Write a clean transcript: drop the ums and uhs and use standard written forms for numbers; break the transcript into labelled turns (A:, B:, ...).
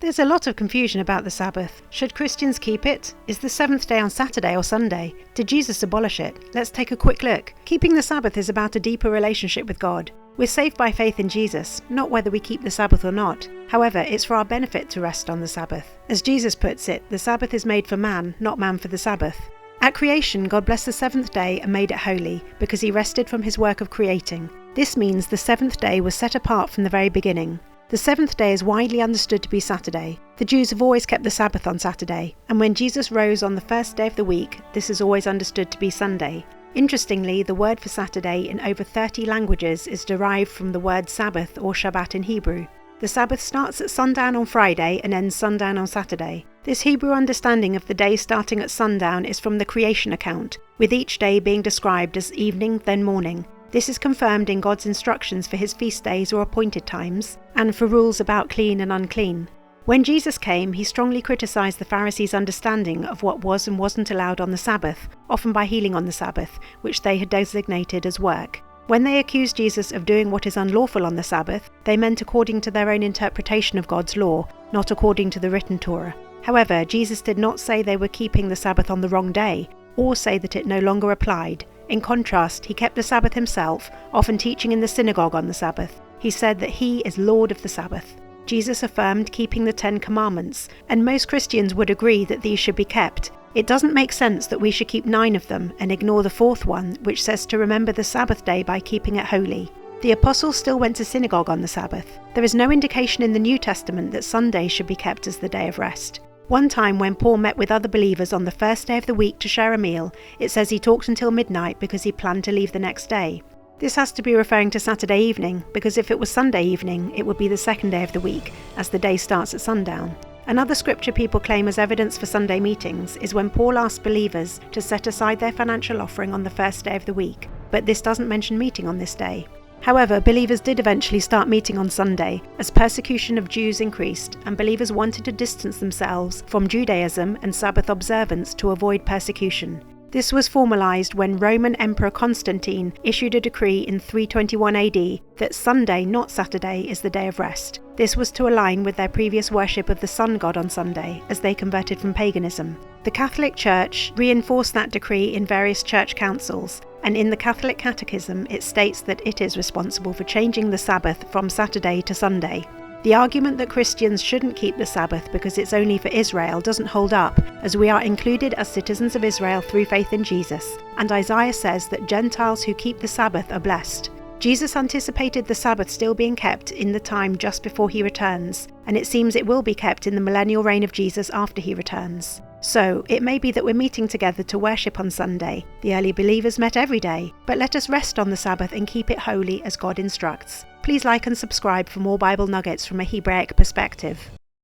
A: There's a lot of confusion about the Sabbath. Should Christians keep it? Is the seventh day on Saturday or Sunday? Did Jesus abolish it? Let's take a quick look. Keeping the Sabbath is about a deeper relationship with God. We're saved by faith in Jesus, not whether we keep the Sabbath or not. However, it's for our benefit to rest on the Sabbath. As Jesus puts it, the Sabbath is made for man, not man for the Sabbath. At creation, God blessed the seventh day and made it holy, because he rested from his work of creating. This means the seventh day was set apart from the very beginning. The seventh day is widely understood to be Saturday. The Jews have always kept the Sabbath on Saturday, and when Jesus rose on the first day of the week, this is always understood to be Sunday. Interestingly, the word for Saturday in over 30 languages is derived from the word Sabbath or Shabbat in Hebrew. The Sabbath starts at sundown on Friday and ends sundown on Saturday. This Hebrew understanding of the day starting at sundown is from the creation account, with each day being described as evening then morning. This is confirmed in God's instructions for his feast days or appointed times, and for rules about clean and unclean. When Jesus came, he strongly criticised the Pharisees' understanding of what was and wasn't allowed on the Sabbath, often by healing on the Sabbath, which they had designated as work. When they accused Jesus of doing what is unlawful on the Sabbath, they meant according to their own interpretation of God's law, not according to the written Torah. However, Jesus did not say they were keeping the Sabbath on the wrong day, or say that it no longer applied. In contrast, he kept the Sabbath himself, often teaching in the synagogue on the Sabbath. He said that he is Lord of the Sabbath. Jesus affirmed keeping the 10 Commandments, and most Christians would agree that these should be kept. It doesn't make sense that we should keep 9 of them and ignore the 4th one, which says to remember the Sabbath day by keeping it holy. The apostles still went to synagogue on the Sabbath. There is no indication in the New Testament that Sunday should be kept as the day of rest. One time when Paul met with other believers on the first day of the week to share a meal, it says he talked until midnight because he planned to leave the next day. This has to be referring to Saturday evening, because if it was Sunday evening, it would be the second day of the week, as the day starts at sundown. Another scripture people claim as evidence for Sunday meetings is when Paul asked believers to set aside their financial offering on the first day of the week, but this doesn't mention meeting on this day. However, believers did eventually start meeting on Sunday, as persecution of Jews increased, and believers wanted to distance themselves from Judaism and Sabbath observance to avoid persecution. This was formalized when Roman Emperor Constantine issued a decree in 321 AD that Sunday, not Saturday, is the day of rest. This was to align with their previous worship of the sun god on Sunday, as they converted from paganism. The Catholic Church reinforced that decree in various church councils, and in the Catholic Catechism it states that it is responsible for changing the Sabbath from Saturday to Sunday. The argument that Christians shouldn't keep the Sabbath because it's only for Israel doesn't hold up, as we are included as citizens of Israel through faith in Jesus, and Isaiah says that Gentiles who keep the Sabbath are blessed. Jesus anticipated the Sabbath still being kept in the time just before he returns, and it seems it will be kept in the millennial reign of Jesus after he returns. So, it may be that we're meeting together to worship on Sunday. The early believers met every day, but let us rest on the Sabbath and keep it holy as God instructs. Please like and subscribe for more Bible nuggets from a Hebraic perspective.